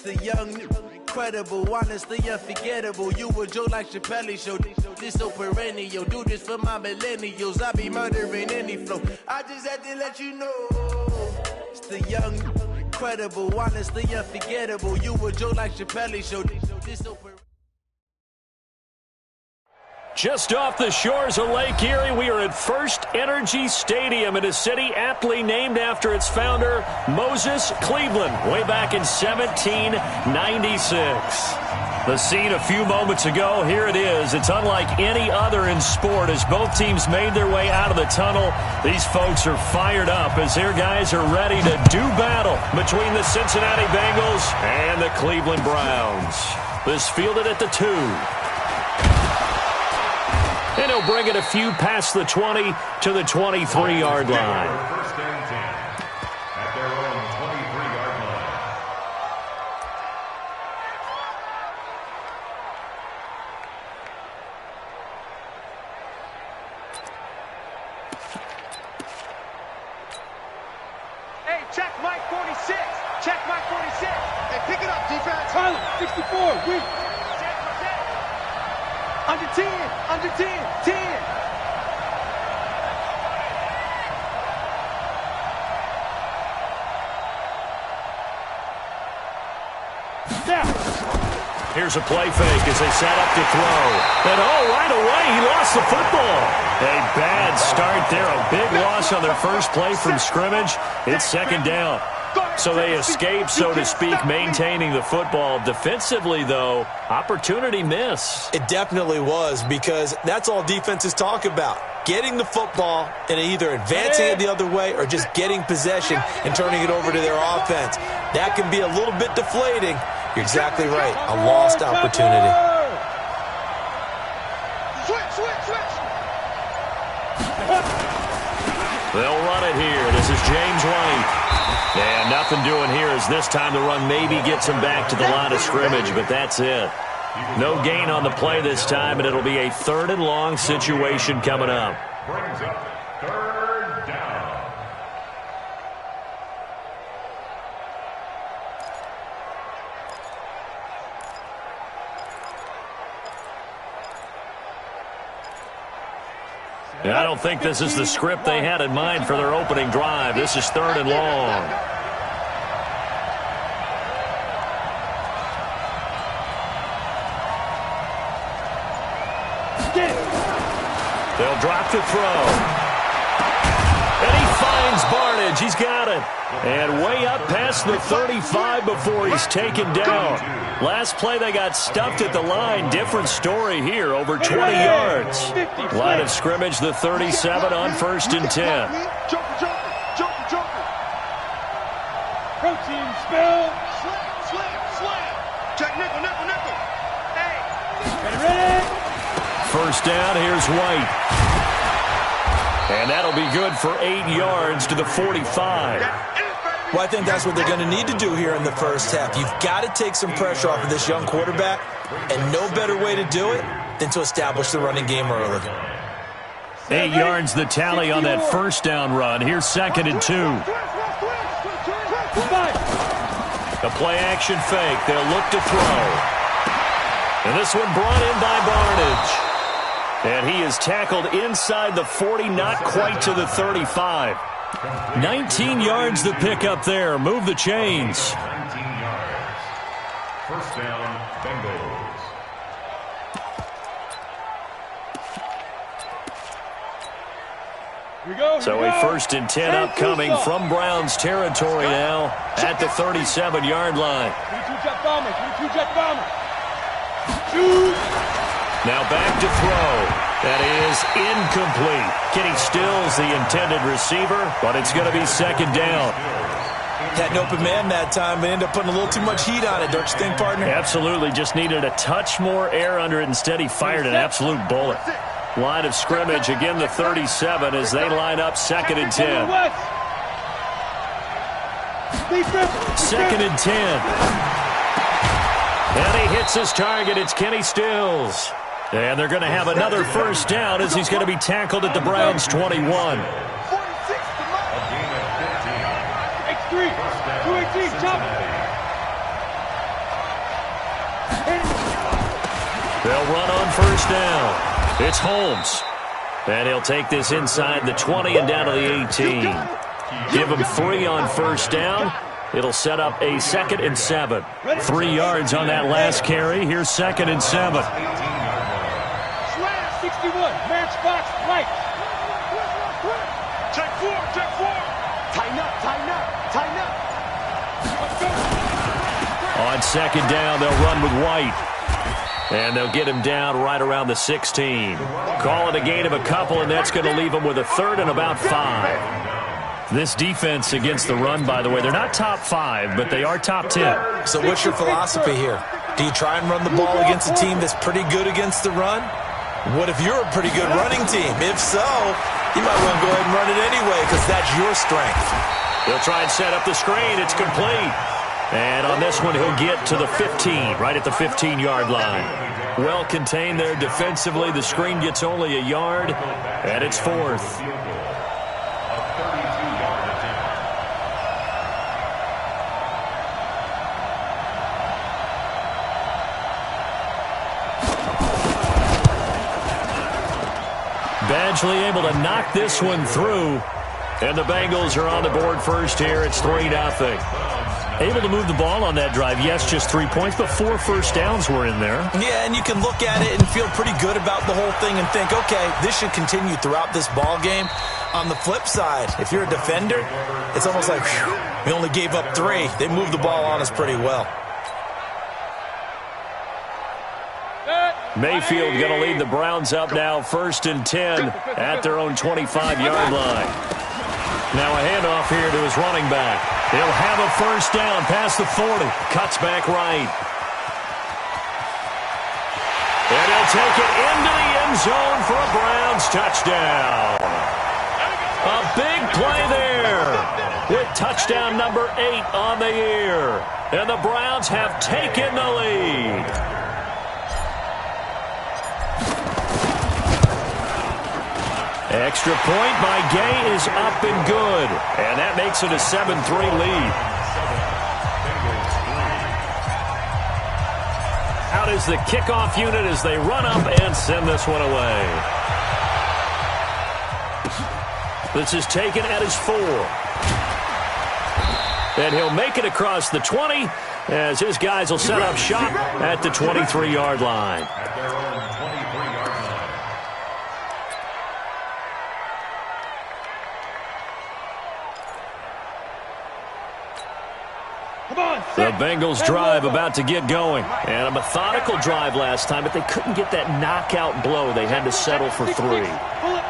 The young, incredible, honestly unforgettable. You a Joe like Chappelle show. This so perennial. Do this for my millennials. I be murdering any flow. I just had to let you know. It's the young, incredible, honestly unforgettable. You a Joe like Chappelle show. This so perennial. Just off the shores of Lake Erie, we are at First Energy Stadium in a city aptly named after its founder, Moses Cleveland, way back in 1796. The scene a few moments ago, here it is. It's unlike any other in sport as both teams made their way out of the tunnel. These folks are fired up as their guys are ready to do battle between the Cincinnati Bengals and the Cleveland Browns. This fielded at the 2. And he'll bring it a few past the 20 to the 23-yard line. First and 10 at their own 23-yard line. Hey, check Mike 46. Check Mike 46. Hey, pick it up, defense. Tyler, 64, weak. Under 10, under 10, 10. Down. Here's a play fake as they set up to throw. And right away, he lost the football. A bad start there, a big loss on their first play from scrimmage. It's second down. So they escape, so to speak, maintaining the football. Defensively, though, opportunity miss. It definitely was, because that's all defenses talk about. Getting the football and either advancing it the other way or just getting possession and turning it over to their offense. That can be a little bit deflating. You're exactly right. A lost opportunity. Switch. They'll run it here. This is James White. And nothing doing here as this time the run maybe gets him back to the line of scrimmage, but that's it. No gain on the play this time, and it'll be a 3rd and long situation coming up. Brings up 3rd down. I don't think this is the script they had in mind for their opening drive. This is 3rd and long. They'll drop the throw. And he finds Barnage. He's got it. And way up past the 35 before he's taken down. Last play they got stuffed at the line. Different story here, over 20 yards. Line of scrimmage, the 37 on 1st and 10. Joker. Protein spill. Slam. Check nickel. Hey. Ready. First down, here's White. And that'll be good for 8 yards to the 45. Well, I think that's what they're going to need to do here in the first half. You've got to take some pressure off of this young quarterback, and no better way to do it than to establish the running game early. 8 yards the tally on that first down run. Here's 2nd and 2. The play action fake. They'll look to throw. And this one brought in by Barnage. And he is tackled inside the 40, not quite to the 35. 19 yards the pick up there. Move the chains. 19 yards. First down, Bengals. So a 1st and 10 upcoming from Browns territory now at the 37-yard line. Now back to throw. That is incomplete. Kenny Stills, the intended receiver, but it's going to be 2nd down. Had an open man that time, but ended up putting a little too much heat on it, don't you think, partner? Absolutely. Just needed a touch more air under it. Instead, he fired an absolute bullet. Line of scrimmage, again the 37 as they line up 2nd and 10. 2nd and 10. And he hits his target. It's Kenny Stills. And they're going to have another first down as he's going to be tackled at the Browns' 21. They'll run on first down. It's Holmes. And he'll take this inside the 20 and down to the 18. Give him 3 on first down. It'll set up a 2nd and 7. 3 yards on that last carry. Here's 2nd and 7. Slash 61. Match box right. Check 4. Check 4. Tighten up. Tighten up. Tighten up. On 2nd down, they'll run with White. And they'll get him down right around the 16. Call it a gain of a couple, and that's going to leave him with a 3rd and about 5. This defense against the run, by the way, they're not top 5, but they are top 10. So what's your philosophy here? Do you try and run the ball against a team that's pretty good against the run? What if you're a pretty good running team? If so, you might want to go ahead and run it anyway because that's your strength. They'll try and set up the screen. It's complete. And on this one, he'll get to the 15, right at the 15-yard line. Well contained there defensively. The screen gets only a yard, and it's 4th. Badgley able to knock this one through. And the Bengals are on the board first here. It's 3-0. Able to move the ball on that drive. Yes, just 3 points, but 4 first downs were in there. Yeah, and you can look at it and feel pretty good about the whole thing and think, okay, this should continue throughout this ball game. On the flip side, if you're a defender, it's almost like, whew, we only gave up 3. They moved the ball on us pretty well. Mayfield going to lead the Browns up now, 1st and 10 at their own 25-yard line. Now a handoff here to his running back. He'll have a first down past the 40. Cuts back right. And he'll take it into the end zone for a Browns touchdown. A big play there with touchdown number 8 on the year. And the Browns have taken the lead. Extra point by Gay is up and good. And that makes it a 7-3 lead. Out is the kickoff unit as they run up and send this one away. This is taken at his 4. And he'll make it across the 20 as his guys will set up shop at the 23-yard line. The Bengals drive about to get going. And a methodical drive last time, but they couldn't get that knockout blow. They had to settle for 3.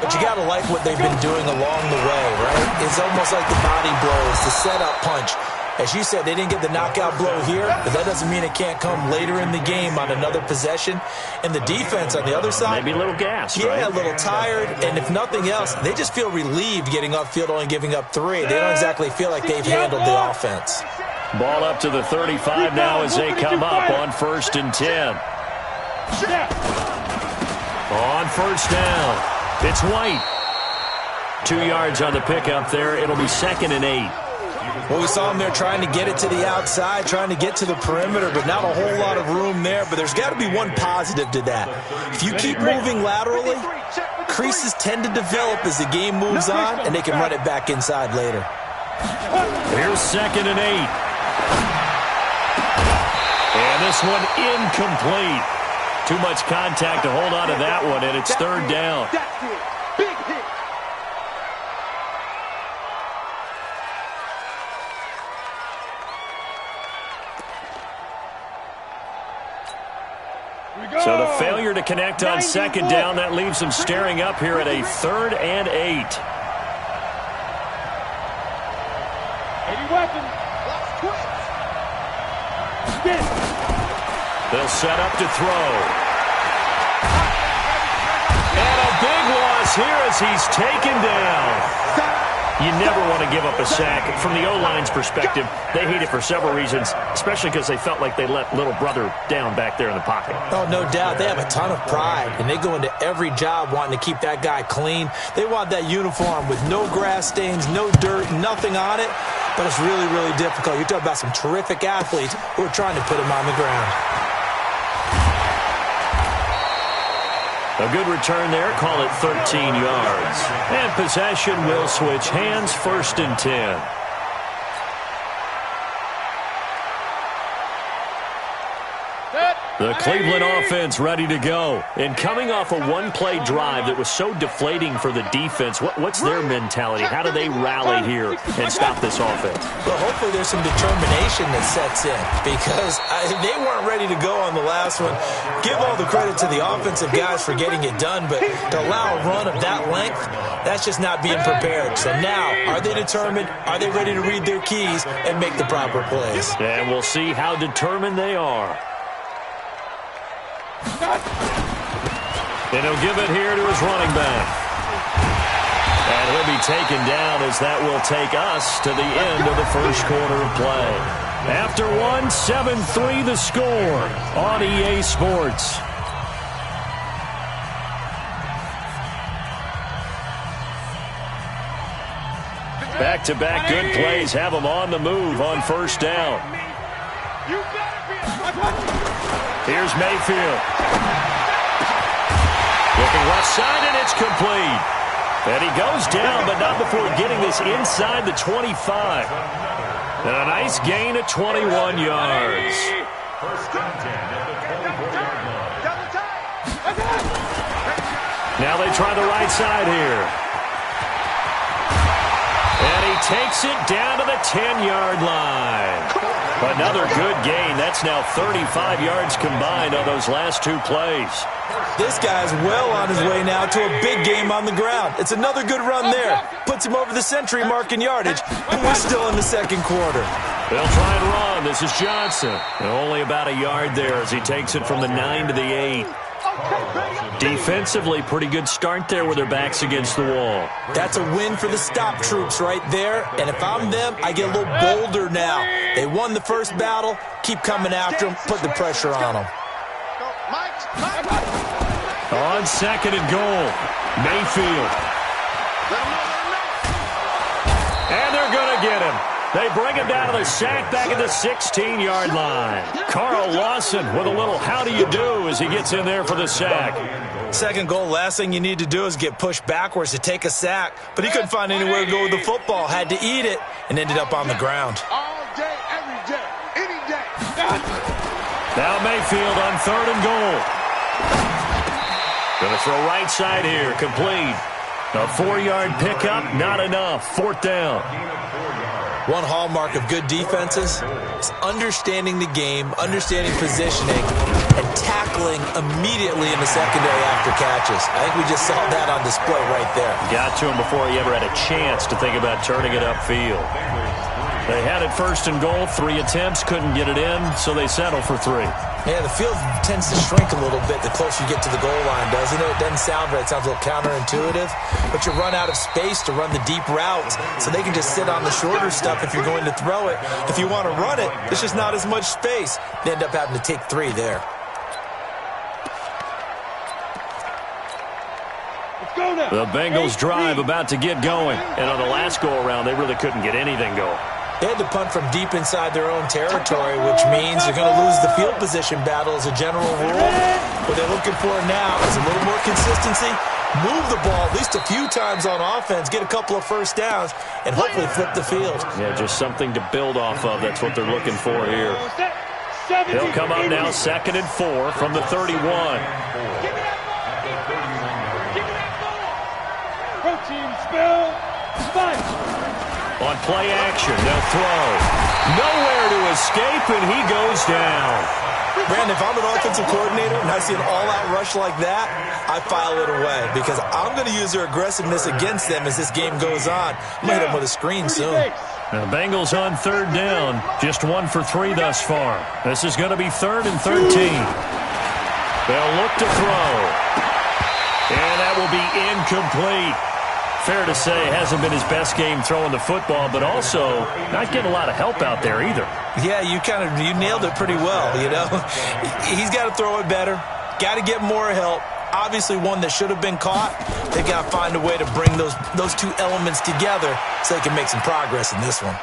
But you got to like what they've been doing along the way, right? It's almost like the body blows, the setup punch. As you said, they didn't get the knockout blow here, but that doesn't mean it can't come later in the game on another possession. And the defense on the other side, maybe a little gassed, yeah, right? A little tired. And if nothing else, they just feel relieved getting upfield, only giving up 3. They don't exactly feel like they've handled the offense. Ball up to the 35 now as they come up on 1st and 10. On first down, it's White. 2 yards on the pickup there. It'll be 2nd and 8. Well, we saw him there trying to get it to the outside, trying to get to the perimeter, but not a whole lot of room there. But there's got to be one positive to that. If you keep moving laterally, creases tend to develop as the game moves on, and they can run it back inside later. Here's 2nd and 8. And this one incomplete. Too much contact to hold on to that one, and it's 3rd down. Big hit. So the failure to connect on 2nd down, that leaves them staring up here at a 3rd and 8. 80 weapons. They'll set up to throw. And a big loss here as he's taken down. You never want to give up a sack. From the O-line's perspective, they hate it for several reasons, especially because they felt like they let little brother down back there in the pocket. Oh, no doubt. They have a ton of pride, and they go into every job wanting to keep that guy clean. They want that uniform with no grass stains, no dirt, nothing on it, but it's really, really difficult. You're talking about some terrific athletes who are trying to put him on the ground. A good return there. Call it 13 yards. And possession will switch hands. 1st and 10. The Cleveland offense ready to go. And coming off a one-play drive that was so deflating for the defense, what's their mentality? How do they rally here and stop this offense? Well, hopefully there's some determination that sets in because they weren't ready to go on the last one. Give all the credit to the offensive guys for getting it done, but to allow a run of that length, that's just not being prepared. So now, are they determined? Are they ready to read their keys and make the proper plays? And we'll see how determined they are. And he'll give it here to his running back. And he'll be taken down as that will take us to the end of the first quarter of play. After one, 7-3 the score on EA Sports. Back-to-back good plays have them on the move on 1st down. Here's Mayfield. Looking left side, and it's complete. And he goes down, but not before getting this inside the 25. And a nice gain of 21 yards. 1st and 10 at the 24-yard line. Now they try the right side here. And he takes it down to the 10-yard line. Another good gain. That's now 35 yards combined on those last 2 plays. This guy's well on his way now to a big game on the ground. It's another good run there. Puts him over the century mark in yardage, and we're still in the 2nd quarter. They'll try and run. This is Johnson. And only about a yard there as he takes it from the 9 to the 8. Defensively, pretty good start there with their backs against the wall. That's a win for the stop troops right there. And if I'm them, I get a little bolder now. They won the first battle. Keep coming after them. Put the pressure on them. On 2nd and goal, Mayfield. And they're going to get him. They bring him down to the sack back at the 16-yard line. Carl Lawson with a little how do you do as he gets in there for the sack. 2nd goal, last thing you need to do is get pushed backwards to take a sack. But he couldn't find anywhere to go with the football, had to eat it, and ended up on the ground. All day, every day, any day. Now Mayfield on 3rd and goal. Going to throw right side here, complete. A 4-yard pickup, not enough. 4th down. One hallmark of good defenses is understanding the game, understanding positioning, and tackling immediately in the secondary after catches. I think we just saw that on display right there. Got to him before he ever had a chance to think about turning it upfield. They had it 1st and goal, 3 attempts, couldn't get it in, so they settle for 3. Yeah, the field tends to shrink a little bit the closer you get to the goal line, doesn't it? It doesn't sound right. It sounds a little counterintuitive. But you run out of space to run the deep routes, so they can just sit on the shorter stuff if you're going to throw it. If you want to run it, there's just not as much space. You end up having to take 3 there. The Bengals drive about to get going. And on the last go-around, they really couldn't get anything going. They had to punt from deep inside their own territory, which means they're going to lose the field position battle as a general rule. What they're looking for now is a little more consistency, move the ball at least a few times on offense, get a couple of 1st downs, and hopefully flip the field. Yeah, just something to build off of. That's what they're looking for here. They'll come up now 2nd and 4 from the 31. Protein spill. Spike. On play action, they'll throw. Nowhere to escape, and he goes down. Brandon, if I'm an offensive coordinator and I see an all-out rush like that, I file it away because I'm going to use their aggressiveness against them as this game goes on. I'm going to hit them with a screen soon. The Bengals on 3rd down, just 1 for 3 thus far. This is going to be 3rd and 13. They'll look to throw. And that will be incomplete. Fair to say, hasn't been his best game throwing the football, but also not getting a lot of help out there either. Yeah, you nailed it pretty well, you know. He's got to throw it better, got to get more help. Obviously one that should have been caught. They've got to find a way to bring those 2 elements together so they can make some progress in this one.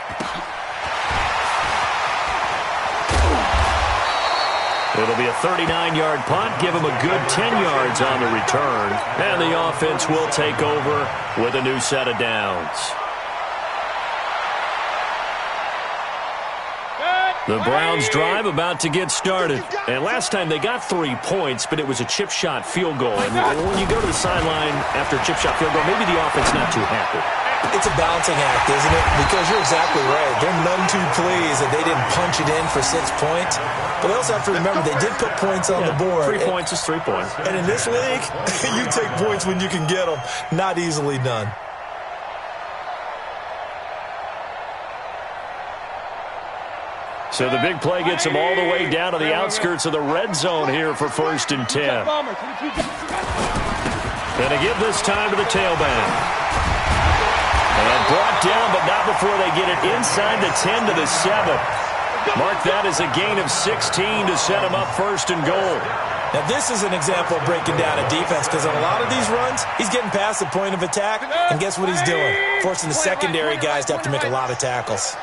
It'll be a 39-yard punt, give him a good 10 yards on the return. And the offense will take over with a new set of downs. The Browns drive about to get started. And last time they got 3 points, but it was a chip shot field goal. And when you go to the sideline after a chip shot field goal, maybe the offense not too happy. It's a balancing act, isn't it? Because you're exactly right. They're none too pleased that they didn't punch it in for 6 points. But they also have to remember they did put points on the board. 3 points is 3 points. And in this league, you take points when you can get them. Not easily done. So the big play gets him all the way down to the outskirts of the red zone here for 1st and 10. Going to give this time to the tailback. And brought down, but not before they get it inside the 10 to the 7. Mark that as a gain of 16 to set him up 1st and goal. Now, this is an example of breaking down a defense because on a lot of these runs, he's getting past the point of attack, and guess what he's doing? Forcing the secondary guys to have to make a lot of tackles.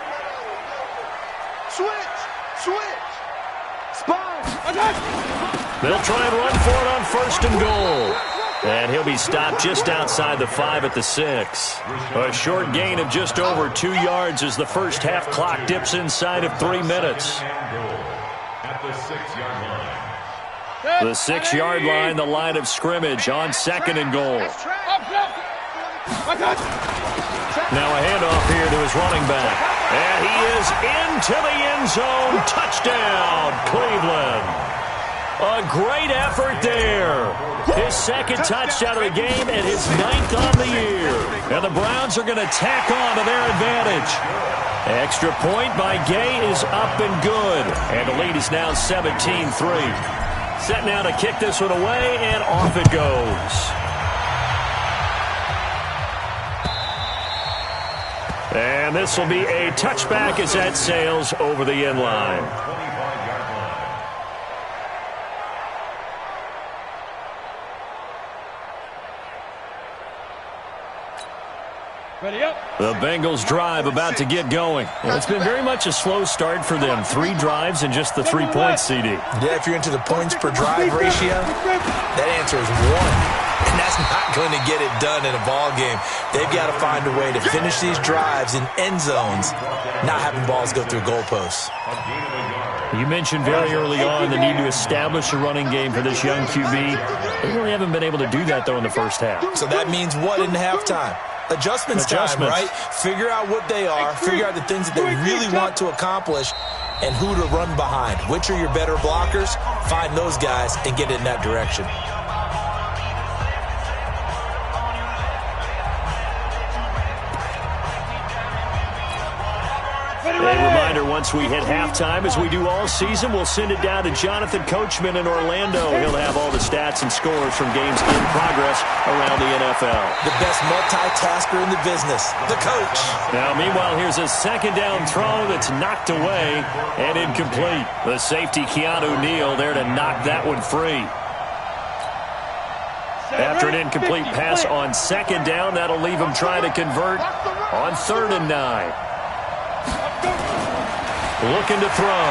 They'll try and run for it on 1st and goal. And he'll be stopped just outside the 5 at the 6. A short gain of just over 2 yards as the first half clock dips inside of 3 minutes. The 6-yard line, the line of scrimmage on 2nd and goal. Now a handoff here to his running back. And he is into the end zone. Touchdown, Cleveland. A great effort there. His 2nd touchdown of the game and his 9th on the year. And the Browns are going to tack on to their advantage. Extra point by Gay is up and good. And the lead is now 17-3. Set now to kick this one away, and off it goes. And this will be a touchback as that sails over the end line. The Bengals drive about to get going. Well, it's been very much a slow start for them. 3 drives and just the 3 points, CD. Yeah, if you're into the points per drive ratio, that answer is 1. And that's not going to get it done in a ball game. They've got to find a way to finish these drives in end zones, not having balls go through goalposts. You mentioned very early on the need to establish a running game for this young QB. They really haven't been able to do that, though, in the first half. So that means what in halftime? Adjustments time, right? Figure out what they are, figure out the things that they really want to accomplish, and who to run behind. Which are your better blockers? Find those guys and get it in that direction. A reminder, once we hit halftime, as we do all season, we'll send it down to Jonathan Coachman in Orlando. He'll have all the stats and scores from games in progress around the NFL. The best multitasker in the business, the coach. Now, meanwhile, here's a 2nd down throw that's knocked away and incomplete. The safety, Keanu Neal, there to knock that one free. After an incomplete pass on 2nd down, that'll leave him trying to convert on 3rd and 9. Looking to throw.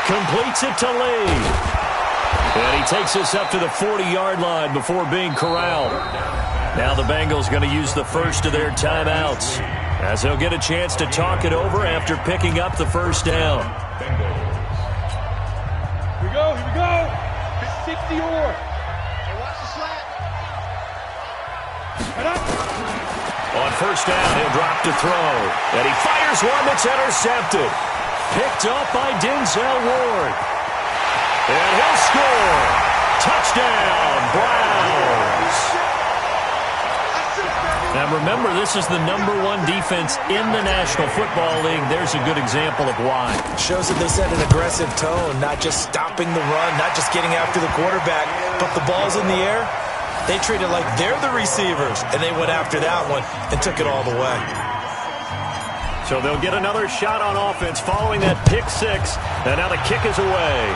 Completes it to Lee. And he takes us up to the 40-yard line before being corralled. Now the Bengals going to use the first of their timeouts, as they'll get a chance to talk it over after picking up the 1st down. Here we go, here we go. 60 or. Hey, watch the slat. Head up. On 1st down, he'll drop to throw. And he fires one that's intercepted. Picked up by Denzel Ward. And he'll score. Touchdown, Browns. Now remember, this is the #1 defense in the National Football League. There's a good example of why. Shows that they set an aggressive tone, not just stopping the run, not just getting after the quarterback, but the ball's in the air. They treat it like they're the receivers, and they went after that one and took it all the way. So they'll get another shot on offense following that pick 6, and now the kick is away.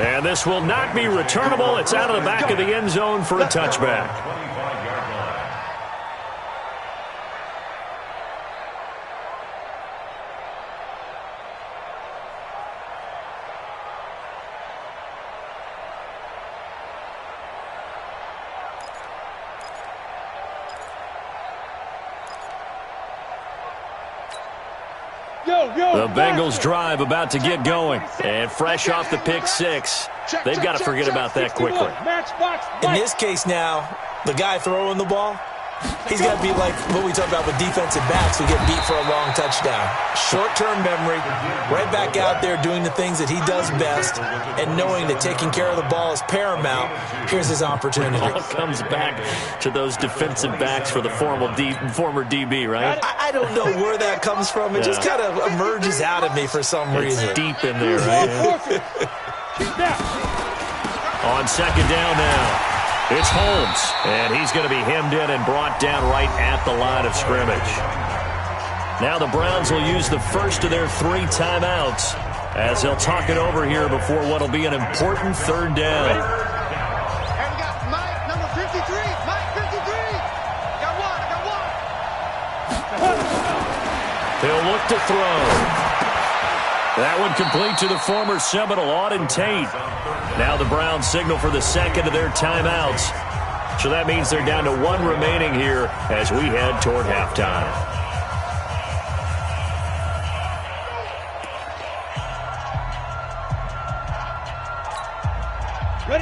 And this will not be returnable. It's out of the back of the end zone for a touchback. The Bengals drive about to get going. And fresh off the pick six, they've got to forget about that quickly. In this case now, the guy throwing the ball, he's got to be like what we talk about with defensive backs who get beat for a long touchdown. Short-term memory, right back out there doing the things that he does best, and knowing that taking care of the ball is paramount. Here's his opportunity. It all comes back to those defensive backs for the former DB, right? I don't know where that comes from. It just kind of emerges out of me for some reason. It's deep in there, right? On second down now. It's Holmes, and he's going to be hemmed in and brought down right at the line of scrimmage. Now the Browns will use the first of their 3 timeouts as they'll talk it over here before what will be an important third down. And we got Mike, number 53. Mike, 53. Got one. He'll look to throw. That one complete to the former Seminole, Auden Tate. Now the Browns signal for the second of their timeouts. So that means they're down to 1 remaining here as we head toward halftime.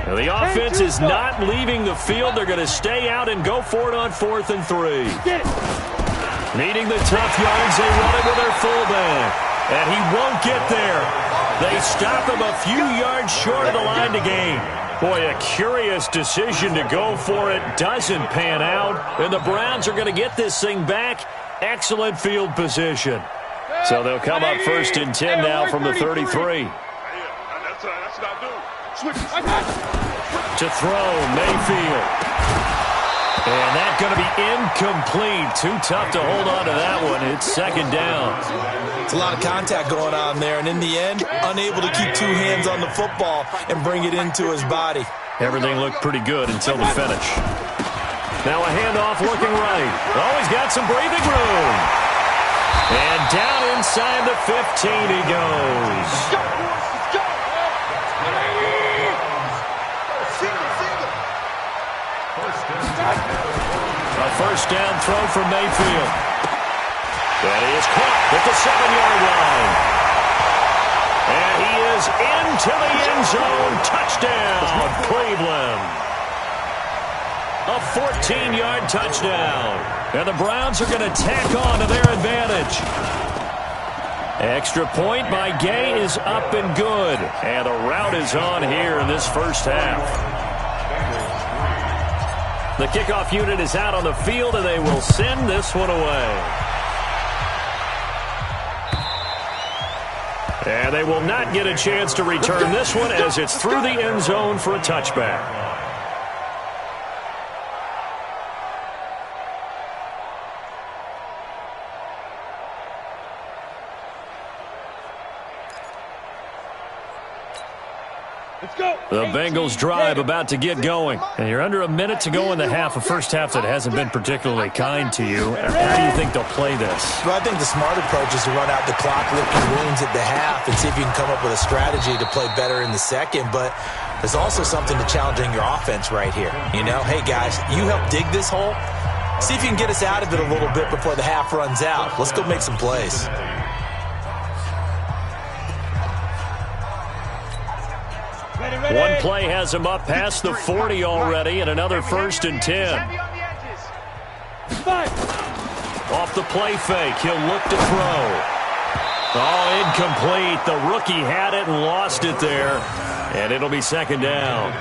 Now the offense is not leaving the field. They're going to stay out and go for it on 4th and 3. Needing the tough yards, they run it with their fullback. And he won't get there. They stop him a few yards short of the line to gain. Boy, a curious decision to go for it. Doesn't pan out. And the Browns are going to get this thing back. Excellent field position. So they'll come up 1st and 10 now from the 33. That's what I do. To throw, Mayfield. And that's going to be incomplete. Too tough to hold on to that one. It's second down. It's a lot of contact going on there, and in the end, unable to keep 2 hands on the football and bring it into his body. Everything looked pretty good until the finish. Now a handoff looking right. Oh, he's got some breathing room. And down inside the 15 he goes. A first down throw from Mayfield. And he is caught at the 7-yard line. And he is into the end zone. Touchdown, Cleveland. A 14-yard touchdown. And the Browns are going to tack on to their advantage. Extra point by Gay is up and good. And the route is on here in this first half. The kickoff unit is out on the field, and they will send this one away. And they will not get a chance to return this one as it's through the end zone for a touchback. The Bengals drive about to get going. And you're under a minute to go in the half, a first half that hasn't been particularly kind to you. How do you think they'll play this? Well, I think the smart approach is to run out the clock, lick your wounds at the half, and see if you can come up with a strategy to play better in the second. But there's also something to challenging your offense right here. You know, hey, guys, you help dig this hole. See if you can get us out of it a little bit before the half runs out. Let's go make some plays. One play has him up past the 40 already, and another 1st and 10. Off the play fake, he'll look to throw. Oh, incomplete. The rookie had it and lost it there, and it'll be second down.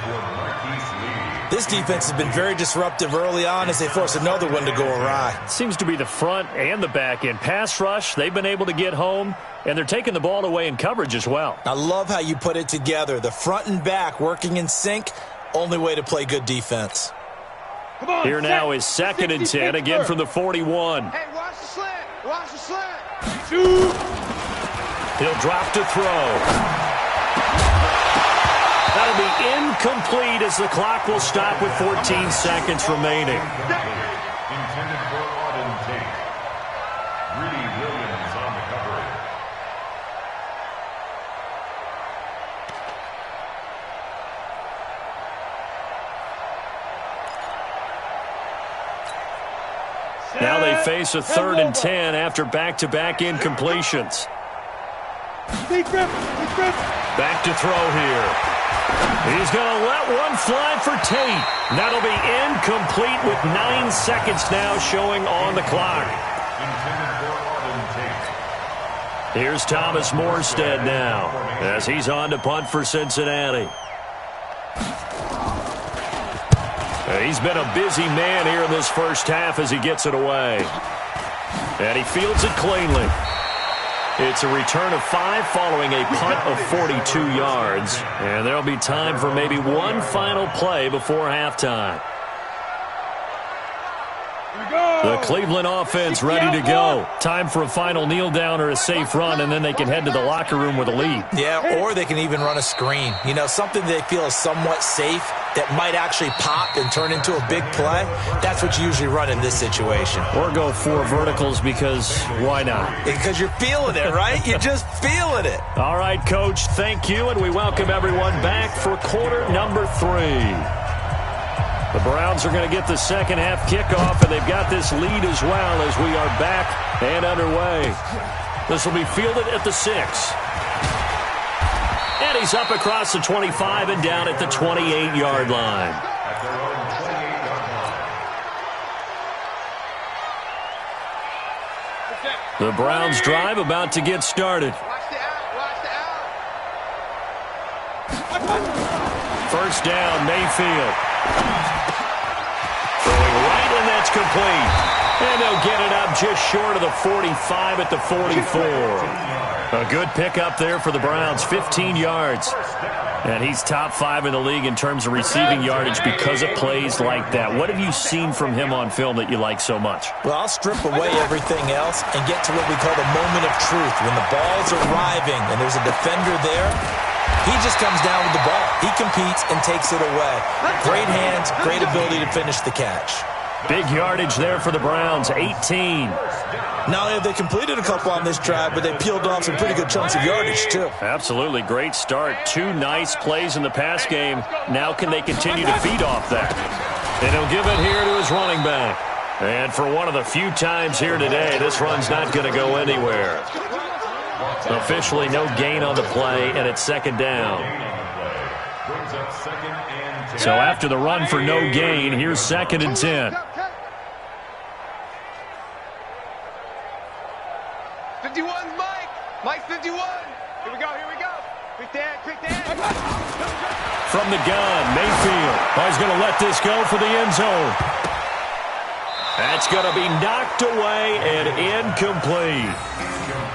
This defense has been very disruptive early on as they force another one to go awry. Seems to be the front and the back end. Pass rush, they've been able to get home, and they're taking the ball away in coverage as well. I love how you put it together. The front and back working in sync, only way to play good defense. Here now is 2nd and 10, again from the 41. Hey, watch the slant. Watch the slant. He'll drop to throw. That'll be incomplete as the clock will stop with 14 seconds remaining. Intended for Auden Tate. Greedy Williams on the cover. Now they face a 3rd and 10 after back-to-back incompletions. Back to throw here. He's going to let one fly for Tate. That'll be incomplete with 9 seconds now showing on the clock. Here's Thomas Morstead now as he's on to punt for Cincinnati. He's been a busy man here in this first half as he gets it away. And he fields it cleanly. It's a return of 5 following a punt of 42 yards. And there'll be time for maybe one final play before halftime. The Cleveland offense ready to go. Time for a final kneel down or a safe run, and then they can head to the locker room with a lead. Yeah, or they can even run a screen. You know, something they feel is somewhat safe that might actually pop and turn into a big play. That's what you usually run in this situation. Or go 4 verticals because why not? Because you're feeling it, right? You're just feeling it. All right, Coach, thank you, and we welcome everyone back for quarter number 3. The Browns are going to get the second half kickoff, and they've got this lead as well as we are back and underway. This will be fielded at the 6. And he's up across the 25 and down at the 28-yard line. The Browns drive about to get started. First down, Mayfield. Throwing right, and that's complete. And they'll get it up just short of the 45 at the 44. A good pickup there for the Browns, 15 yards. And he's top 5 in the league in terms of receiving yardage because of plays like that. What have you seen from him on film that you like so much? Well, I'll strip away everything else and get to what we call the moment of truth. When the ball's arriving and there's a defender there, he just comes down with the ball. He competes and takes it away. Great hands, great ability to finish the catch. Big yardage there for the Browns, 18. Not only have they completed a couple on this drive, but they peeled off some pretty good chunks of yardage, too. Absolutely. Great start. 2 nice plays in the pass game. Now can they continue to feed off that? And he'll give it here to his running back. And for one of the few times here today, this run's not going to go anywhere. Officially no gain on the play, and it's second down. So after the run for no gain, here's 2nd and 10. 51's Mike. Mike 51. Here we go. Quick Dan. From the gun, Mayfield. He's going to let this go for the end zone. That's going to be knocked away and incomplete.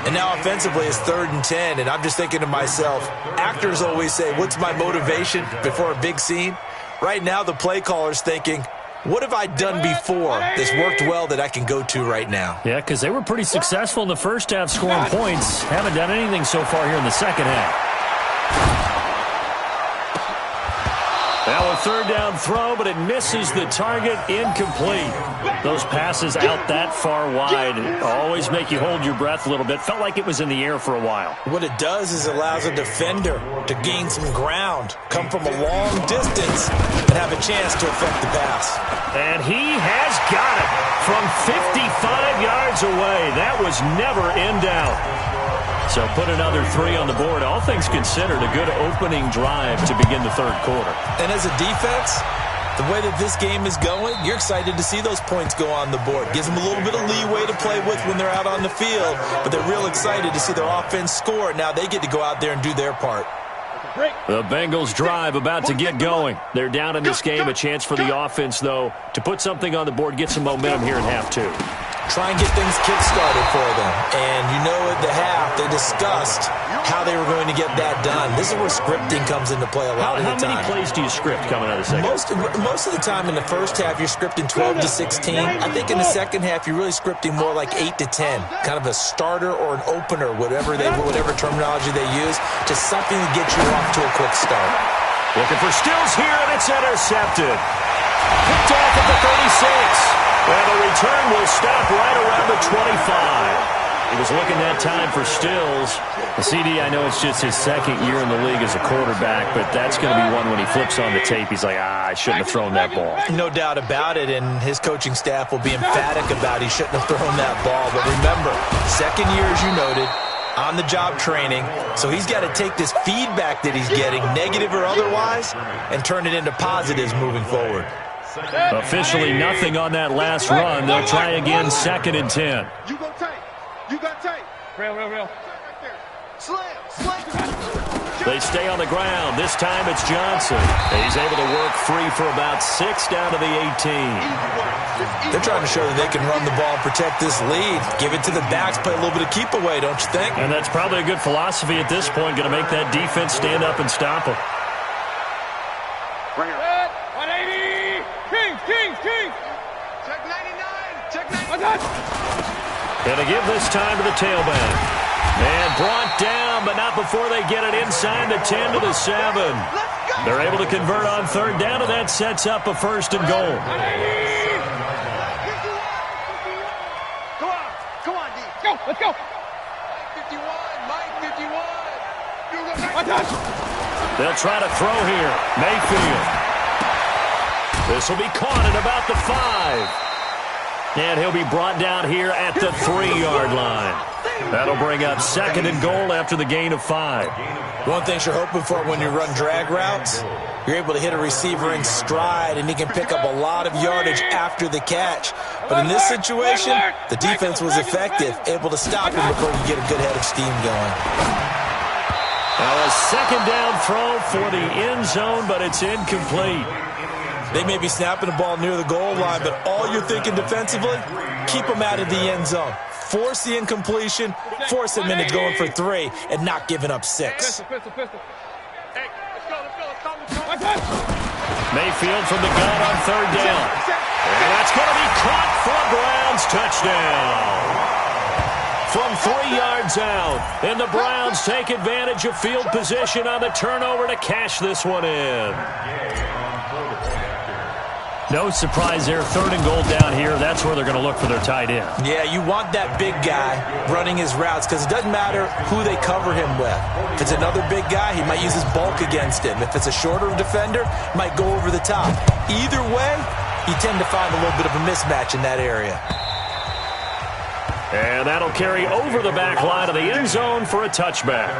And now offensively it's 3rd and 10, and I'm just thinking to myself, actors always say, what's my motivation before a big scene? Right now the play caller's thinking, what have I done before that's worked well that I can go to right now? Yeah, because they were pretty successful in the first half scoring points. Haven't done anything so far here in the second half. Now a 3rd down throw, but it misses the target, incomplete. Those passes out that far wide always make you hold your breath a little bit. Felt like it was in the air for a while. What it does is it allows a defender to gain some ground, come from a long distance, and have a chance to affect the pass. And he has got it from 55 yards away. That was never in doubt. So put another 3 on the board. All things considered, a good opening drive to begin the 3rd quarter. And as a defense, the way that this game is going, you're excited to see those points go on the board. Gives them a little bit of leeway to play with when they're out on the field, but they're real excited to see their offense score. Now they get to go out there and do their part. The Bengals drive about to get going. They're down in this game. A chance for the offense, though, to put something on the board, get some momentum here in half 2. Try and get things kick-started for them. And you know at the half, they discussed how they were going to get that done. This is where scripting comes into play a lot of the time. How many plays do you script coming out of the second? Most of the time in the first half, you're scripting 12 to 16. I think in the second half, you're really scripting more like 8 to 10. Kind of a starter or an opener, whatever terminology they use, just something to get you off to a quick start. Looking for Stills here, and it's intercepted. Picked off at the 36. And the return will stop right around the 25. He was looking that time for Stills. The CD, I know it's just his 2nd year in the league as a quarterback, but that's going to be one when he flips on the tape. He's like, I shouldn't have thrown that ball. No doubt about it, and his coaching staff will be emphatic about he shouldn't have thrown that ball. But remember, 2nd year, as you noted, on-the-job training, so he's got to take this feedback that he's getting, negative or otherwise, and turn it into positives moving forward. Officially nothing on that last run. They'll try again, 2nd and 10. You go tight. You got tight. Real. Slam. They stay on the ground. This time it's Johnson. He's able to work free for about 6 down to the 18. They're trying to show that they can run the ball and protect this lead. Give it to the backs, play a little bit of keep away, don't you think? And that's probably a good philosophy at this point, going to make that defense stand up and stop them. Right here. 180. Kings. Check 99. Check 99. Going to give this time to the tailback. And brought down, but not before they get it inside the 10 to the 7. They're able to convert on 3rd down, and that sets up a 1st and goal. Come on, D. Let's go. 51, Mike, 51. They'll try to throw here. Mayfield. This will be caught at about the 5. And he'll be brought down here at the 3-yard line. That'll bring up 2nd and goal after the gain of 5. One thing you're hoping for when you run drag routes, you're able to hit a receiver in stride, and he can pick up a lot of yardage after the catch. But in this situation, the defense was effective, able to stop him before you get a good head of steam going. Now a 2nd down throw for the end zone, but it's incomplete. They may be snapping the ball near the goal line, but all you're thinking defensively, keep them out of the end zone. Force the incompletion, force them into going for 3, and not giving up 6. Pistol. Hey, let's go. Mayfield from the gun on 3rd down. And that's going to be caught for a Browns touchdown. From 3 yards out, and the Browns take advantage of field position on the turnover to cash this one in. No surprise there, 3rd and goal down here. That's where they're going to look for their tight end. Yeah, you want that big guy running his routes because it doesn't matter who they cover him with. If it's another big guy, he might use his bulk against him. If it's a shorter defender, might go over the top. Either way, you tend to find a little bit of a mismatch in that area. And that'll carry over the back line of the end zone for a touchback.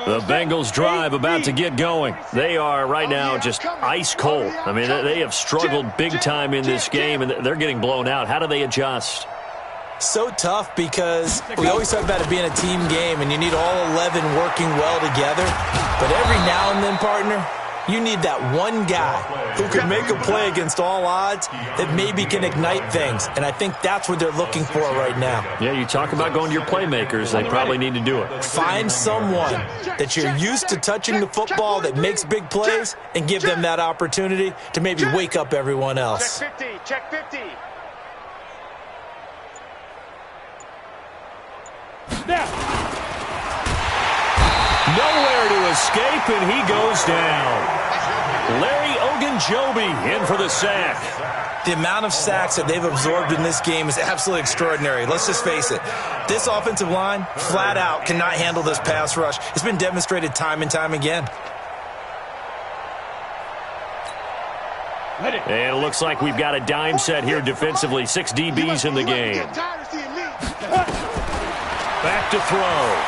The Bengals drive about to get going. They are right now just ice cold. I mean, they have struggled big time in this game, and they're getting blown out. How do they adjust? So tough because we always talk about it being a team game, and you need all 11 working well together. But every now and then, partner, you need that one guy who can make a play against all odds that maybe can ignite things. And I think that's what they're looking for right now. Yeah, you talk about going to your playmakers. They probably need to do it. Find someone that you're used to touching the football that makes big plays and give them that opportunity to maybe wake up everyone else. Check 50. Nowhere to escape, and he goes down. Larry Ogunjobi in for the sack. The amount of sacks that they've absorbed in this game is absolutely extraordinary. Let's just face it. This offensive line, flat out, cannot handle this pass rush. It's been demonstrated time and time again. And it looks like we've got a dime set here defensively. 6 DBs in the game. Back to throw.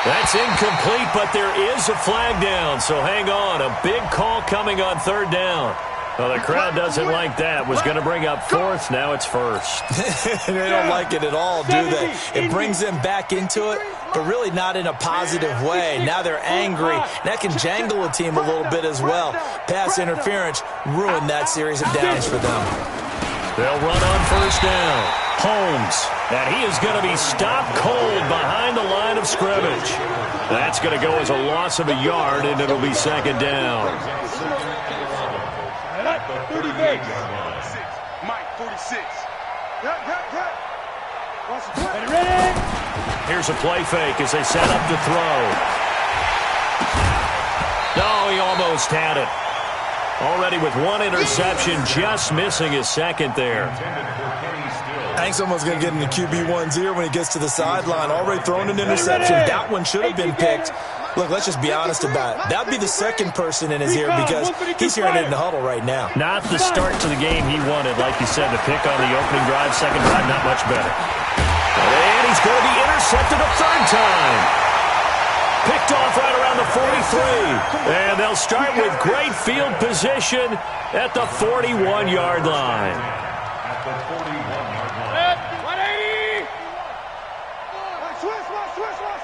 That's incomplete, but there is a flag down, so hang on. A big call coming on 3rd down. Well, the crowd doesn't like that. Was going to bring up 4th, now it's 1st. They don't like it at all, do they? It brings them back into it, but really not in a positive way. Now they're angry. That can jangle a team a little bit as well. Pass interference ruined that series of downs for them. They'll run on 1st down. Holmes, and he is going to be stopped cold behind the line of scrimmage. That's going to go as a loss of a yard, and it'll be 2nd down. Mike, 46. Here's a play fake as they set up to throw. No, he almost had it. Already with 1 interception, just missing his 2nd there. I think someone's going to get into QB1's ear when he gets to the sideline. Already thrown an interception. That one should have been picked. Look, let's just be honest about it. That would be the second person in his ear because he's hearing it in the huddle right now. Not the start to the game he wanted, like you said, to pick on the opening drive, second drive, not much better. And he's going to be intercepted a third time. Picked off right around the 43. And they'll start with great field position at the 41-yard line. At the 41-yard line. 180!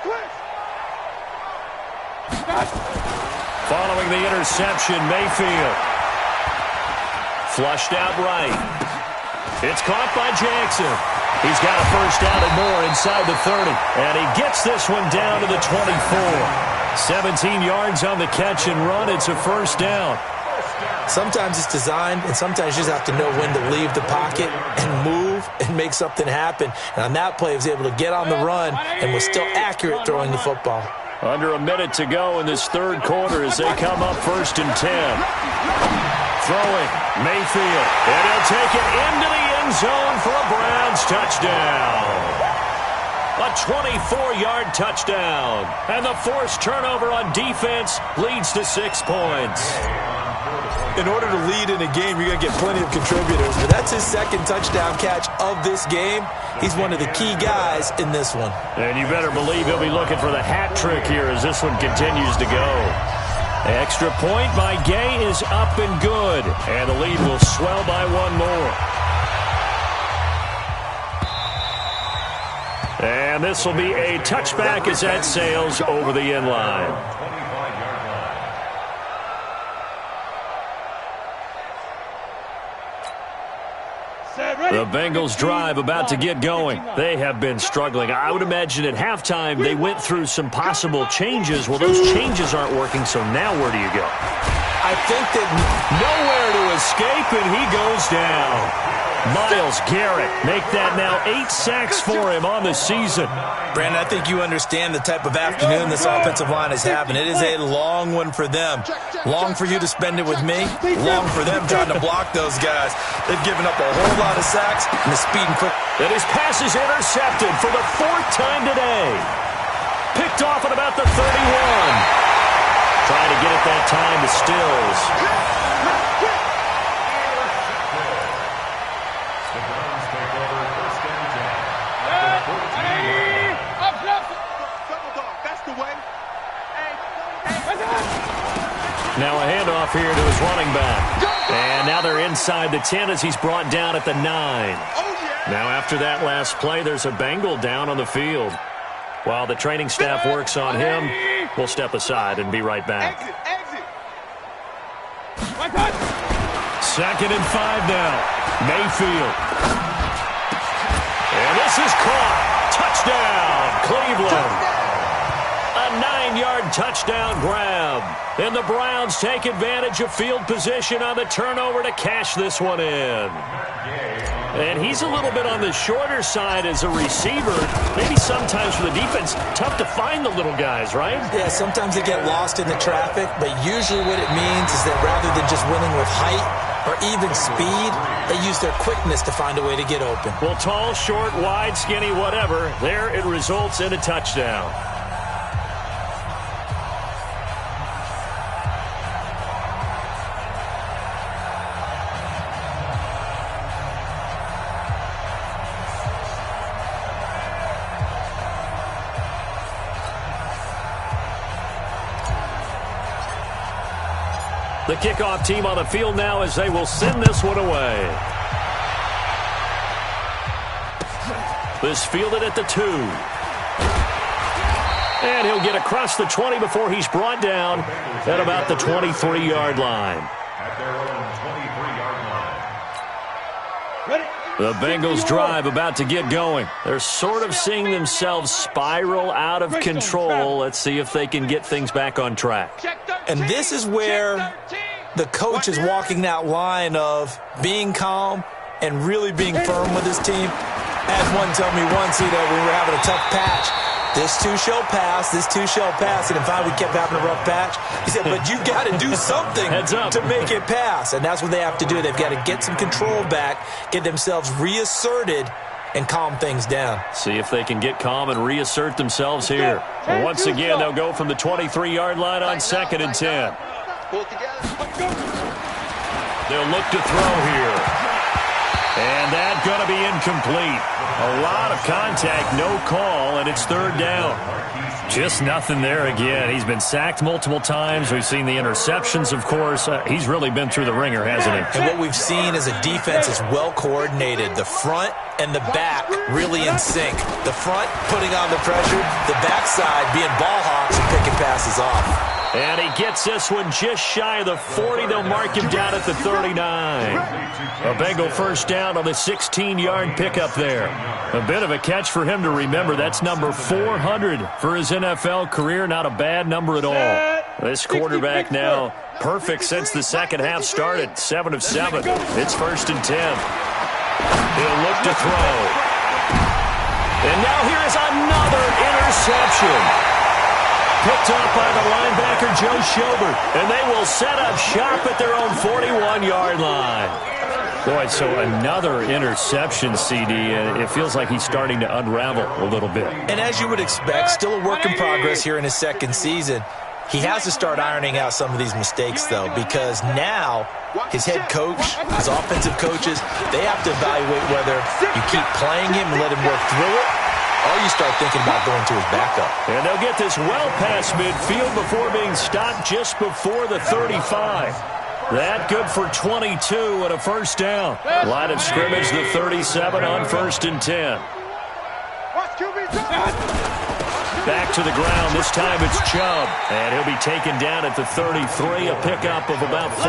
Switch! Following the interception, Mayfield. Flushed out right. It's caught by Jackson. He's got a first down and more inside the 30. And he gets this one down to the 24. 17 yards on the catch and run. It's a first down. Sometimes it's designed, and sometimes you just have to know when to leave the pocket and move and make something happen. And on that play, he was able to get on the run and was still accurate throwing the football. Under a minute to go in this third quarter as they come up 1st and 10. Throwing, Mayfield, and he'll take it into the end zone for a Browns touchdown. A 24-yard touchdown. And the forced turnover on defense leads to 6 points. In order to lead in a game, you're going to get plenty of contributors, but that's his second touchdown catch of this game. He's one of the key guys in this one. And you better believe he'll be looking for the hat trick here as this one continues to go. Extra point by Gay is up and good, and the lead will swell by one more. And this will be a touchback as that sails over the end line. The Bengals drive about to get going. They have been struggling. I would imagine at halftime they went through some possible changes. Well, those changes aren't working, so now where do you go? I think that nowhere to escape, and he goes down. Myles Garrett make that now 8 sacks for him on the season. Brandon, I think you understand the type of afternoon this offensive line is having. It is a long one for them. Long for you to spend it with me. Long for them trying to block those guys. They've given up a whole lot of sacks, and the speed and quick. And his pass is intercepted for the 4th time today. Picked off at about the 31. Trying to get it that time to Stills. Now a handoff here to his running back. And now they're inside the 10 as he's brought down at the 9. Now after that last play, there's a Bengal down on the field. While the training staff works on him, we'll step aside and be right back. 2nd and 5 now. Mayfield. And this is caught. Touchdown, Cleveland. A 9-yard touchdown grab. And the Browns take advantage of field position on the turnover to cash this one in. And he's a little bit on the shorter side as a receiver. Maybe sometimes for the defense, tough to find the little guys, right? Yeah, sometimes they get lost in the traffic, but usually what it means is that rather than just winning with height or even speed, they use their quickness to find a way to get open. Well, tall, short, wide, skinny, whatever, there it results in a touchdown. The kickoff team on the field now as they will send this one away. This fielded at the 2. And he'll get across the 20 before he's brought down at about the 23-yard line. At their own 23-yard line. The Bengals drive about to get going. They're sort of seeing themselves spiral out of control. Let's see if they can get things back on track. And this is where the coach is walking that line of being calm and really being firm with his team. I had one tell me once, we were having a tough patch. This too shall pass, this too shall pass. And in fact, we kept having a rough patch. He said, but you got to do something to make it pass. And that's what they have to do. They've got to get some control back, get themselves reasserted, and calm things down. See if they can get calm and reassert themselves here. And once again, they'll go from the 23-yard line on 2nd and 10. They'll look to throw here. And that's going to be incomplete. A lot of contact, no call, and it's 3rd down. Just nothing there again. He's been sacked multiple times. We've seen the interceptions, of course. He's really been through the ringer, hasn't he? And what we've seen is a defense is well coordinated. The front and the back really in sync. The front putting on the pressure, the backside being ball hawks and picking passes off. And he gets this one just shy of the 40. They'll mark him down at the 39. A Bengal first down on the 16-yard pickup there. A bit of a catch for him to remember. That's number 400 for his NFL career. Not a bad number at all. This quarterback now perfect since the second half started. 7 of 7. It's 1st and 10. He'll look to throw. And now here is another interception. Picked up by the linebacker, Joe Schobert. And they will set up shop at their own 41-yard line. Boy, so another interception, CD. And it feels like he's starting to unravel a little bit. And as you would expect, still a work in progress here in his 2nd season. He has to start ironing out some of these mistakes, though, because now his head coach, his offensive coaches, they have to evaluate whether you keep playing him and let him work through it, or you start thinking about going to his backup. And they'll get this well past midfield before being stopped just before the 35. That good for 22 and a 1st down. Line of scrimmage, the 37 on 1st and 10. Back to the ground. This time it's Chubb. And he'll be taken down at the 33, a pickup of about 4.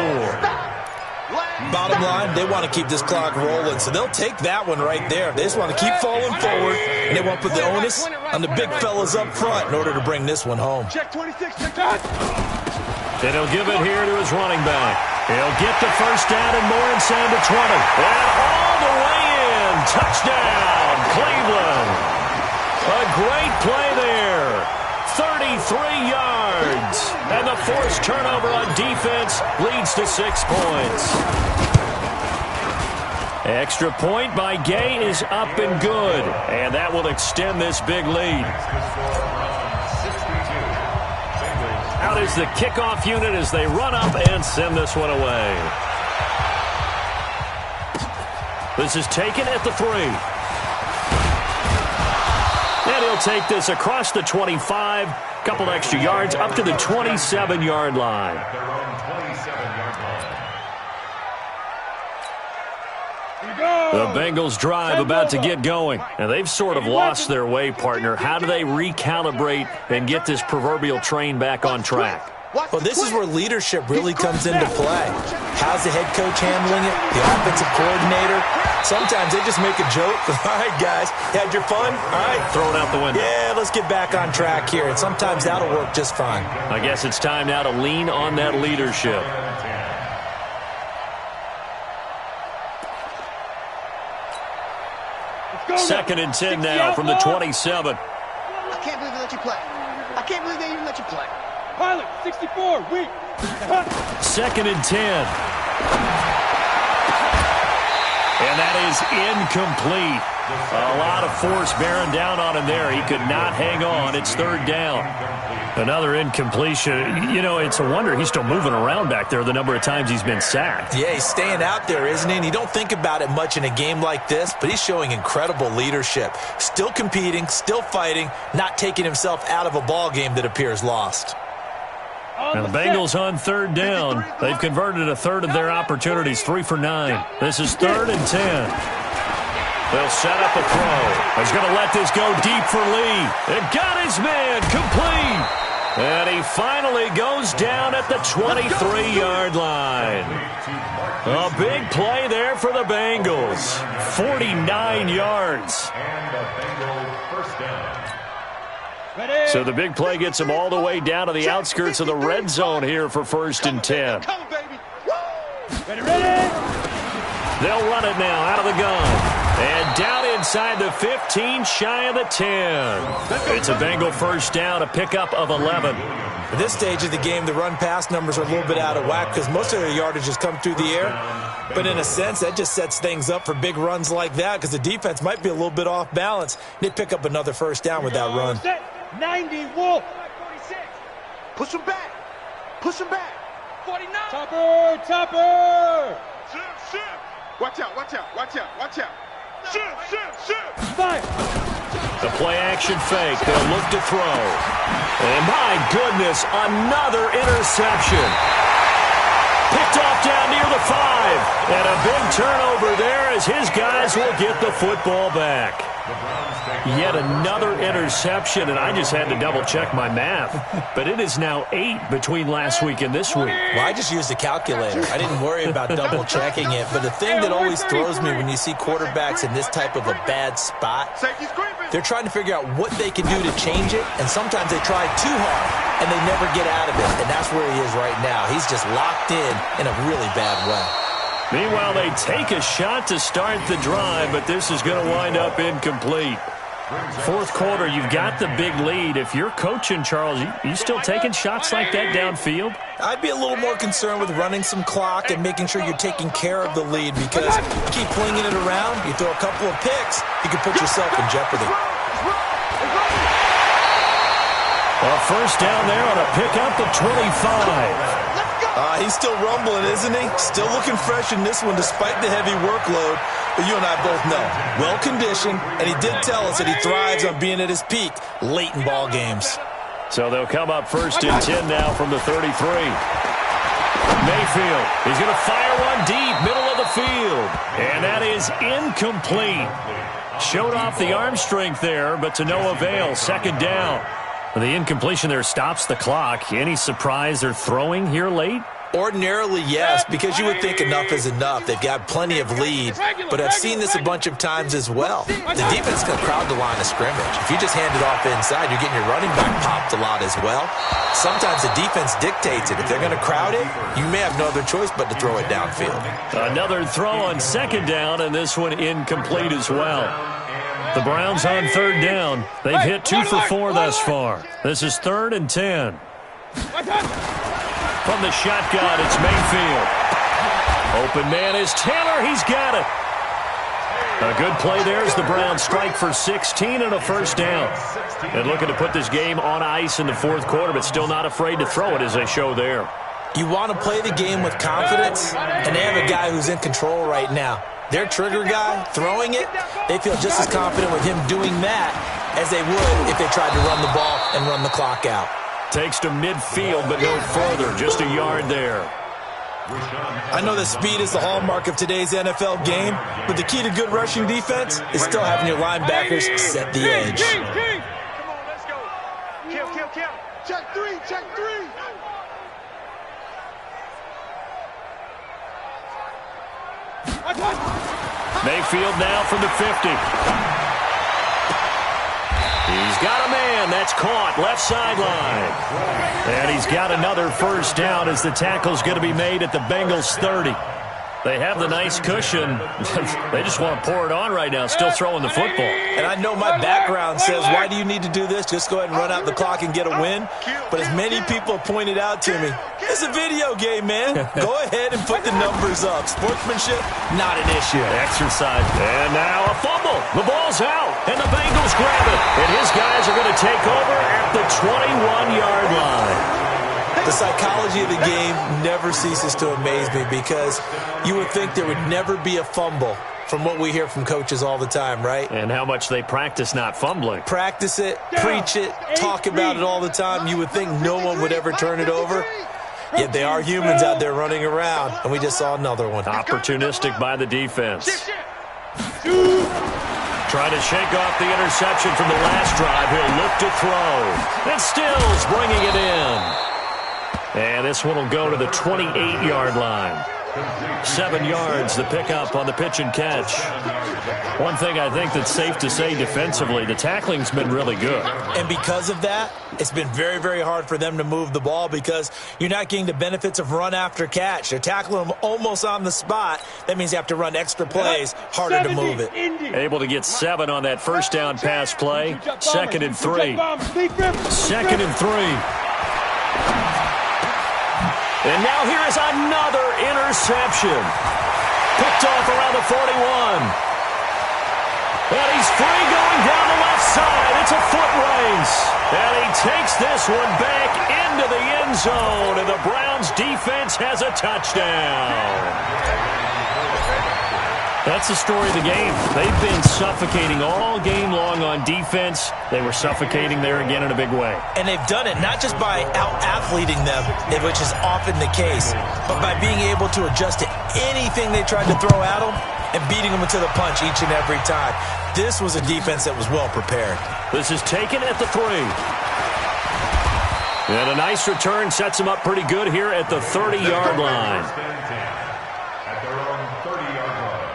Bottom line, they want to keep this clock rolling, so they'll take that one right there. They just want to keep falling forward, and they want to put the onus on the big fellas up front in order to bring this one home. Check 26, check that. And he'll give it here to his running back. He'll get the 1st down and more inside the 20. And all the way in. Touchdown, Cleveland. A great play there. 33 yards. And the forced turnover on defense leads to 6 points. Extra point by Gay is up and good. And that will extend this big lead. Out is the kickoff unit as they run up and send this one away. This is taken at the 3. And he'll take this across the 25, couple extra yards, up to the 27-yard line. The Bengals drive about to get going. And they've sort of lost their way, partner. How do they recalibrate and get this proverbial train back on track? Well, this is where leadership really comes into play. How's the head coach handling it? The offensive coordinator? Sometimes they just make a joke. All right, guys, you had your fun? All right. Throw it out the window. Yeah, let's get back on track here. And sometimes that'll work just fine. I guess it's time now to lean on that leadership. Second and 10 now from the 27. I can't believe they let you play. I can't believe they even let you play. Pilot, 64, weak. Second and 10. And that is incomplete. A lot of force bearing down on him there. He could not hang on. It's 3rd down. Another incompletion. You know, it's a wonder he's still moving around back there the number of times he's been sacked. Yeah, he's staying out there, isn't he? And you don't think about it much in a game like this, but he's showing incredible leadership. Still competing, still fighting, not taking himself out of a ball game that appears lost. And the Bengals on 3rd down. They've converted a third of their opportunities, 3 for 9. This is 3rd and 10. They'll set up a throw. He's going to let this go deep for Lee. And got his man complete. And he finally goes down at the 23-yard line. A big play there for the Bengals. 49 yards. And the Bengals first down. So the big play gets them all the way down to the outskirts of the red zone here for 1st and 10. Ready, ready. They'll run it now out of the gun. And down inside the 15, shy of the 10. It's a Bengal first down, a pickup of 11. At this stage of the game, the run-pass numbers are a little bit out of whack because most of their yardage has come through the air. But in a sense, that just sets things up for big runs like that because the defense might be a little bit off balance. They pick up another first down with that run. 90, Wolf. 46. Push him back. Push him back. 49. Topper. Shift. Watch out. Shift. Fire. The play-action fake. They'll look to throw. And my goodness, another interception. Picked off down near the 5. And a big turnover there as his guys will get the football back. Yet another interception, and I just had to double-check my math. But it is now 8 between last week and this week. Well, I just used a calculator. I didn't worry about double-checking it. But the thing that always throws me when you see quarterbacks in this type of a bad spot, they're trying to figure out what they can do to change it, and sometimes they try too hard, and they never get out of it. And that's where he is right now. He's just locked in a really bad way. Meanwhile, they take a shot to start the drive, but this is going to wind up incomplete. Fourth quarter, you've got the big lead. If you're coaching, Charles, you still taking shots like that downfield? I'd be a little more concerned with running some clock and making sure you're taking care of the lead because you keep flinging it around, you throw a couple of picks, you can put yourself in jeopardy. A first down there on a pickup at 25. He's still rumbling, isn't he? Still looking fresh in this one despite the heavy workload. But you and I both know, well-conditioned, and he did tell us that he thrives on being at his peak late in ball games. So they'll come up first and 10 now from the 33. Mayfield, he's going to fire one deep, middle of the field. And that is incomplete. Showed off the arm strength there, but to no avail. Second down. The incompletion there stops the clock. Any surprise they're throwing here late? Ordinarily, yes, because you would think enough is enough. They've got plenty of lead, but I've seen this a bunch of times as well. The defense can crowd the line of scrimmage. If you just hand it off inside, you're getting your running back popped a lot as well. Sometimes the defense dictates it. If they're going to crowd it, you may have no other choice but to throw it downfield. Another throw on second down, and this one incomplete as well. The Browns on third down. They've hit 2 for 4 thus far. This is 3rd and 10. From the shotgun, it's Mayfield. Open man is Taylor. He's got it. A good play there as the Browns strike for 16 and a first down. And looking to put this game on ice in the fourth quarter, but still not afraid to throw it as they show there. You want to play the game with confidence, and they have a guy who's in control right now. Their trigger guy throwing it, they feel just as confident with him doing that as they would if they tried to run the ball and run the clock out. Takes to midfield, but no further. Just a yard there. I know that speed is the hallmark of today's NFL game, but the key to good rushing defense is still having your linebackers set the edge. Come on, let's go. Kill. Check three. Mayfield now from the 50. He's got a man. That's caught. Left sideline. And he's got another first down as the tackle's going to be made at the Bengals 30. They have the nice cushion. They just want to pour it on right now, still throwing the football. And I know my background says, why do you need to do this? Just go ahead and run out the clock and get a win. But as many people have pointed out to me, it's a video game, man. Go ahead and put the numbers up. Sportsmanship, not an issue. Exercise. And now a fumble. The ball's out, and the Bengals grab it. And his guys are going to take over at the 21-yard line. The psychology of the game never ceases to amaze me because you would think there would never be a fumble from what we hear from coaches all the time, right? And how much they practice not fumbling. Practice it, preach it, talk about it all the time. You would think no one would ever turn it over. Yet they are humans out there running around, and we just saw another one. Opportunistic by the defense. Trying to shake off the interception from the last drive. He'll look to throw. And Stills bringing it in. And this one will go to the 28-yard line. 7 yards, the pickup on the pitch and catch. One thing I think that's safe to say defensively, the tackling's been really good. And because of that, it's been very, very hard for them to move the ball because you're not getting the benefits of run after catch. They're tackling them almost on the spot. That means you have to run extra plays, harder to move it. Able to get 7 on that first down pass play. 2nd and 3. 2nd and 3. And now here is another interception. Picked off around the 41. And he's free going down the left side. It's a foot race. And he takes this one back into the end zone. And the Browns defense has a touchdown. That's the story of the game. They've been suffocating all game long on defense. They were suffocating there again in a big way. And they've done it not just by out-athleting them, which is often the case, but by being able to adjust to anything they tried to throw at them and beating them into the punch each and every time. This was a defense that was well prepared. This is taken at the 3. And a nice return sets them up pretty good here at the 30-yard line. At their own 30-yard line.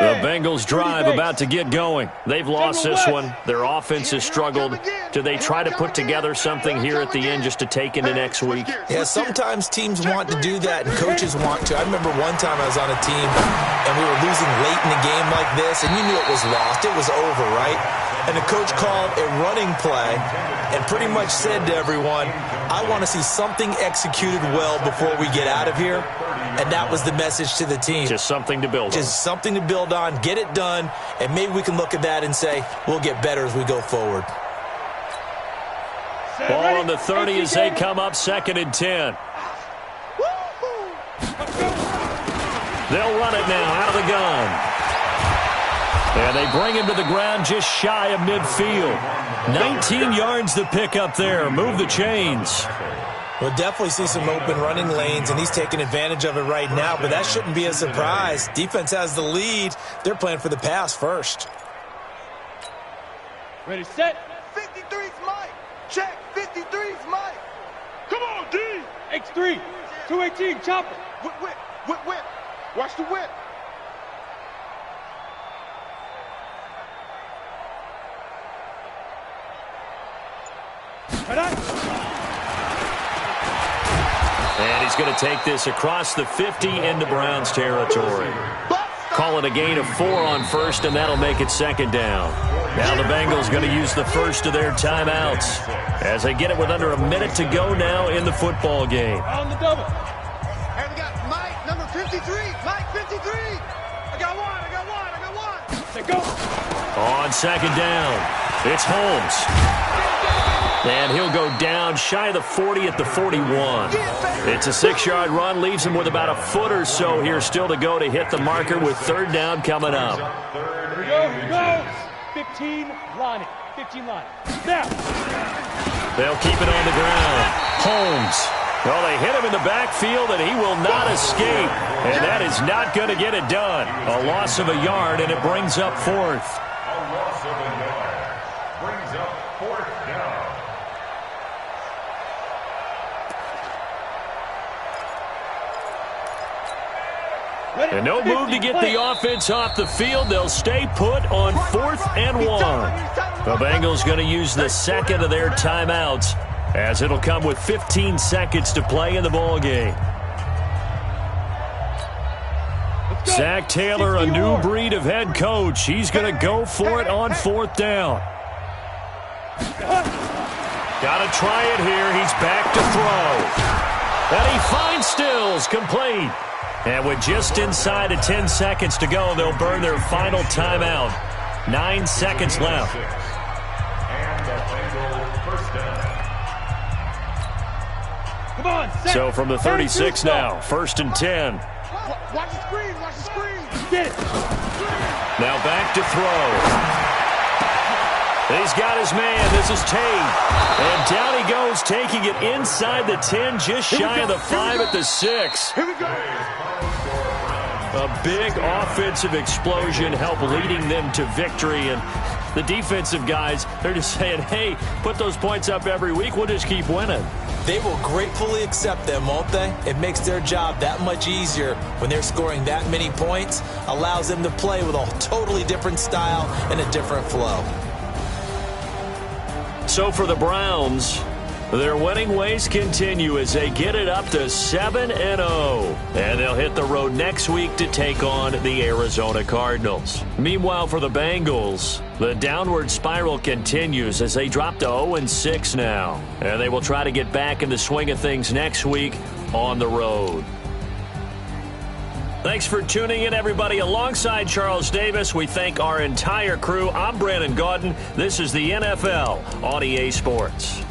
The Bengals drive about to get going. They've lost this one. Their offense has struggled. Do they try to put together something here at the end just to take into next week? Yeah, sometimes teams want to do that and coaches want to. I remember one time I was on a team and we were losing late in a game like this and you knew it was lost. It was over, right? And the coach called a running play and pretty much said to everyone, I want to see something executed well before we get out of here. And that was the message to the team. Just something to build on. Just something to build on, get it done, and maybe we can look at that and say, we'll get better as we go forward. Ball on the 30 as they come up 2nd and 10. They'll run it now out of the gun. And they bring him to the ground just shy of midfield. 19 yards to pick up there. Move the chains. We'll definitely see some open running lanes, and he's taking advantage of it right now, but that shouldn't be a surprise. Defense has the lead. They're playing for the pass first. Ready, set. 53's Mike. Check. 53's Mike. Come on, D. X3. 218, chopper. Whip, whip, whip, whip. Watch the whip. And he's going to take this across the 50 into Browns territory. Call it a gain of 4 on first, and that'll make it 2nd down. Now the Bengals going to use the first of their timeouts as they get it with under a minute to go now in the football game. On the double. And we got Mike, number 53. Mike, 53. I got one. Let go. On 2nd down, it's Holmes. And he'll go down shy of the 40 at the 41. It's a 6-yard run, leaves him with about a foot or so here still to go to hit the marker with 3rd down coming up. Here we go. 15 line it. 15 line. Now. They'll keep it on the ground. Holmes. Well, they hit him in the backfield, and he will not escape. And that is not going to get it done. A loss of a yard, and it brings up 4th. A loss of a yard. Brings up 4th down. And no move to get the offense off the field. They'll stay put on 4th and 1. The Bengals going to use the 2nd of their timeouts as it'll come with 15 seconds to play in the ball game. Zach Taylor, a new breed of head coach. He's going to go for it on 4th down. Got to try it here. He's back to throw. And he finds Stills, complete. And with just inside of 10 seconds to go, they'll burn their final timeout. 9 seconds left. And the Bengals first down. Come on, set. So from the 36 now, 1st and 10. Watch the screen. Get it. Now back to throw. He's got his man. This is Tate. And down he goes, taking it inside the 10, just shy of the 5 at the 6. Here we go. Final score, Browns A big offensive explosion helped leading them to victory, and the defensive guys, they're just saying, hey, put those points up every week, we'll just keep winning. They will gratefully accept them, won't they? It makes their job that much easier when they're scoring that many points, allows them to play with a totally different style and a different flow. So for the Browns, their winning ways continue as they get it up to 7-0. And they'll hit the road next week to take on the Arizona Cardinals. Meanwhile, for the Bengals, the downward spiral continues as they drop to 0-6 now. And they will try to get back in the swing of things next week on the road. Thanks for tuning in, everybody. Alongside Charles Davis, we thank our entire crew. I'm Brandon Gaudin. This is the NFL on EA Sports.